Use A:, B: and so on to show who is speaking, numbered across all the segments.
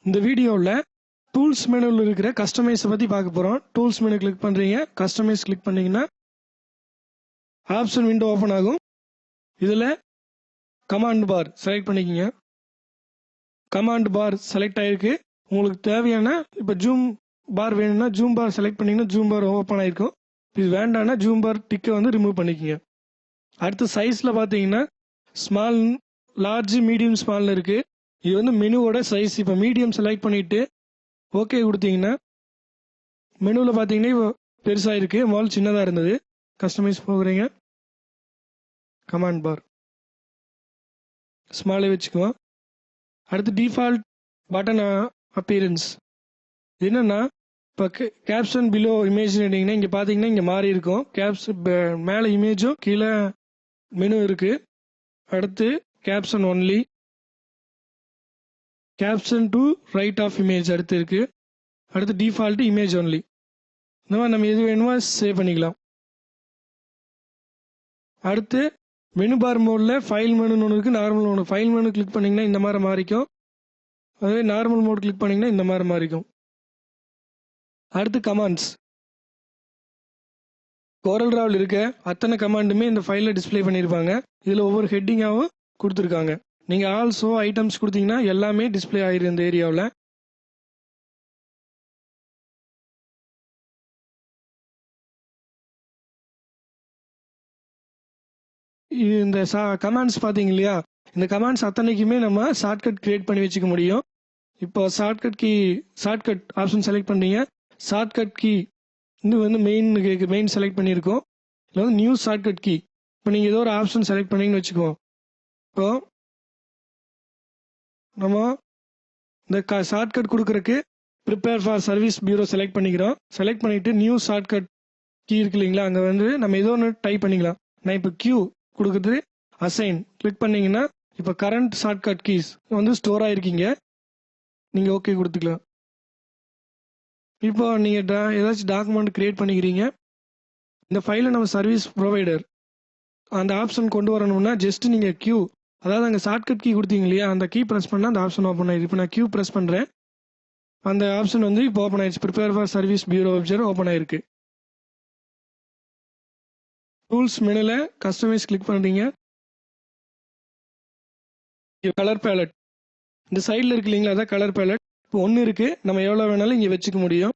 A: இந்த வீடியோவில் டூல்ஸ் மெனுவில் இருக்கிற கஸ்டமைஸை பற்றி பார்க்க போகிறோம். டூல்ஸ் மெனு கிளிக் பண்ணுறீங்க, கஸ்டமைஸ் கிளிக் பண்ணிங்கன்னா ஆப்ஷன் விண்டோ ஓப்பன் ஆகும். இதில் கமாண்ட் பார் செலக்ட் பண்ணிக்கிங்க. கமாண்ட் பார் செலக்ட் ஆகிருக்கு. உங்களுக்கு தேவையான இப்போ ஜூம் பார் வேணும்னா ஜூம் பார் செலக்ட் பண்ணிங்கன்னா ஜூம் பார் ஓப்பன் ஆகிருக்கும். இது வேண்டாம்னா ஜூம் பார் டிக்கை வந்து ரிமூவ் பண்ணிக்கோங்க. அடுத்து சைஸில் பார்த்தீங்கன்னா ஸ்மால், லார்ஜ், மீடியம், ஸ்மால்னு இருக்குது. இது வந்து மெனுவோட சைஸ். இப்போ மீடியம் செலக்ட் பண்ணிவிட்டு ஓகே கொடுத்தீங்கன்னா மெனுவில் பார்த்தீங்கன்னா இப்போ பெருசாக இருக்குது, முதல்ல சின்னதாக இருந்தது. கஸ்டமைஸ் போகிறீங்க, கமாண்ட் பார் ஸ்மாலே வச்சுக்குவோம். அடுத்து டிஃபால்ட் பட்டன் அப்பியரன்ஸ் என்னென்னா இப்போ கேப்ஷன் பிலோ இமேஜ் எடுத்தீங்கன்னா இங்கே பார்த்தீங்கன்னா இங்கே மாறி இருக்கும். மேலே இமேஜும் கீழே மெனு இருக்குது. அடுத்து caption only, caption to right of image அடுத்து இருக்குது. அடுத்து டிஃபால்ட் இமேஜ் ஒன்லி. இந்த மாதிரி நம்ம எது வேணுமோ சேவ் பண்ணிக்கலாம். அடுத்து மெனு பார் மோடில் ஃபைல் மெனுன்னு ஒன்று இருக்குது, நார்மல் ஒன்று. ஃபைல் மெனு கிளிக் பண்ணிங்கன்னா இந்த மாதிரி மாறிக்கும். அதே நார்மல் மோட் கிளிக் பண்ணிங்கன்னா இந்த மாதிரி மாறிக்கும். அடுத்து கமாண்ட்ஸ். கோரல் டிராவில் இருக்க அத்தனை கமாண்டுமே இந்த ஃபைலில் டிஸ்பிளே பண்ணியிருப்பாங்க. இதில் ஒவ்வொரு ஹெட்டிங்காகவும் கொடுத்துருக்காங்க. நீங்கள் ஆல்சோ ஐட்டம்ஸ் கொடுத்தீங்கன்னா எல்லாமே டிஸ்பிளே ஆகிரும் இந்த ஏரியாவில். இந்த கமாண்ட்ஸ் பார்த்தீங்க இல்லையா, இந்த கமாண்ட்ஸ் அத்தனைக்குமே நம்ம ஷார்ட்கட் கிரியேட் பண்ணி வச்சுக்க முடியும். இப்போ ஷார்ட்கட் ஆப்ஷன் செலக்ட் பண்ணீங்க. ஷார்ட்கட் கீ இன்னும் வந்து மெயின் செலக்ட் பண்ணியிருக்கோம். இல்லை வந்து நியூ ஷார்ட்கட் கீ. இப்போ நீங்கள் ஏதோ ஒரு ஆப்ஷன் செலக்ட் பண்ணீங்கன்னு வச்சுக்குவோம். இப்போ நம்ம இந்த ஷார்ட்கட் கொடுக்குறக்கு prepare for service bureau select பண்ணிக்கிறோம். செலக்ட் பண்ணிவிட்டு நியூ ஷார்ட்கட் கீ இருக்கு இல்லைங்களா, அங்கே வந்து நம்ம ஏதோ ஒன்று டைப் பண்ணிக்கலாம். நான் இப்போ கியூ கொடுக்குறது அசைன் கிளிக் பண்ணிங்கன்னா இப்போ கரண்ட் ஷார்ட்கட் கீஸ் வந்து ஸ்டோர் ஆகிருக்கீங்க. நீங்கள் ஓகே கொடுத்துக்கலாம். இப்போ நீங்கள் ஏதாச்சும் டாக்குமெண்ட் க்ரியேட் பண்ணிக்கிறீங்க. இந்த ஃபைலை நம்ம சர்வீஸ் ப்ரொவைடர் அந்த ஆப்ஷன் கொண்டு வரணும்னா ஜஸ்ட் நீங்கள் கியூ, அதாவது அங்கே ஷார்ட்கட் கீ கொடுத்தீங்க இல்லையா, அந்த கீ ப்ரெஸ் பண்ணால் அந்த ஆப்ஷன் ஓப்பன் ஆயிடுச்சு. இப்போ நான் கியூ ப்ரெஸ் பண்ணுறேன், அந்த ஆப்ஷன் வந்து இப்போ ஓப்பன் ஆயிடுச்சு. Prepare for service bureau website open ஆயிருக்கு. டூல்ஸ் மெனுவில் கஸ்டமைஸ் கிளிக் பண்ணுறீங்க. கலர் பேலட் இந்த சைடில் இருக்கு இல்லைங்களா, அதான் கலர் பேலட். இப்போ ஒன்று இருக்குது, நம்ம எவ்வளோ வேணாலும் இங்கே வச்சுக்க முடியும்.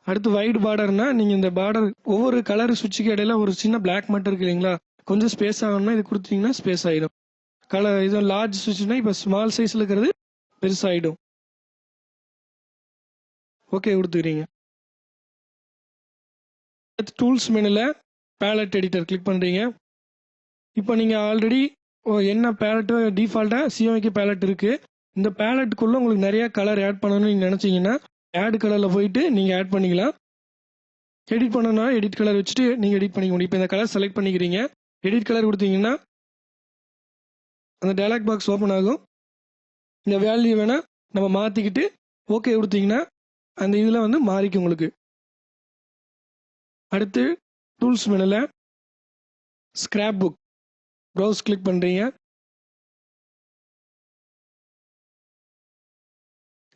A: அடுத்து வைட் பார்டர்னா நீங்கள் இந்த பார்டர் ஒவ்வொரு கலர் சுவிட்சுக்கு இடையில ஒரு சின்ன பிளாக் மட்டும் இருக்கு இல்லைங்களா, கொஞ்சம் ஸ்பேஸ் ஆகணும்னா இது கொடுத்தீங்கன்னா ஸ்பேஸ் ஆகிடும். இது லார்ஜ் சுவிட்ச்னா இப்போ ஸ்மால் சைஸில் இருக்கிறது பெருசாகிடும். ஓகே கொடுத்துக்கிறீங்க. அடுத்து டூல்ஸ் மெனுவில் பேலட் எடிட்டர் கிளிக் பண்ணுறீங்க. இப்போ நீங்கள் ஆல்ரெடி என்ன பேலட்டு டிஃபால்ட்டாக சிஎம்ஐக்கு பேலட் இருக்குது. இந்த பேலட்டுக்குள்ளே உங்களுக்கு நிறையா கலர் ஆட் பண்ணணும்னு நீங்கள் நினச்சிங்கன்னா ஆட் கலரில் போயிட்டு நீங்கள் ஆட் பண்ணிக்கலாம். எடிட் பண்ணணும்னா எடிட் கலர் வச்சுட்டு நீங்கள் எடிட் பண்ணிக்க முடியும். இப்போ இந்த கலர் செலக்ட் பண்ணிக்கிறீங்க, எடிட் கலர் கொடுத்தீங்கன்னா அந்த டயலாக் பாக்ஸ் ஓப்பன் ஆகும். இந்த வேல்யூ வேணால் நம்ம மாற்றிக்கிட்டு ஓகே கொடுத்தீங்கன்னா அந்த இதில் வந்து மாறிக்கும் உங்களுக்கு. அடுத்து டூல்ஸ் மெனுவில் ஸ்கிராப் புக் ப்ரௌஸ் கிளிக் பண்ணுறீங்க.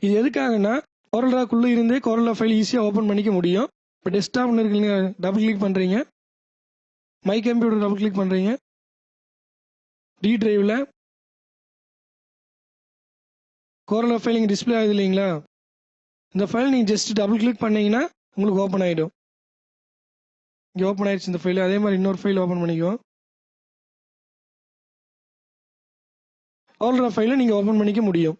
A: இது எதுக்காகனா கோரல் டிராக்குள்ளே இருந்தே கோரல் டிரா ஃபைல் ஈஸியாக ஓப்பன் பண்ணிக்க முடியும். இப்போ டெஸ்க்டாப்னு இருக்குங்க, டபுள் கிளிக் பண்ணுறீங்க. மை கம்ப்யூட்டர் டபுள் கிளிக் பண்ணுறீங்க. டி டிரைவில் கோரல் டிரா ஃபைல் இங்கே டிஸ்பிளே ஆகுது இல்லைங்களா, இந்த ஃபைல் நீங்கள் ஜஸ்ட் டபுள் கிளிக் பண்ணிங்கன்னா உங்களுக்கு ஓப்பன் ஆகிடும். இங்கே ஓப்பன் ஆயிடுச்சு இந்த ஃபைல். அதே மாதிரி இன்னொரு ஃபைல் ஓப்பன் பண்ணிக்குவோம். கோரல் டிரா ஃபைலை நீங்கள் ஓப்பன் பண்ணிக்க முடியும்.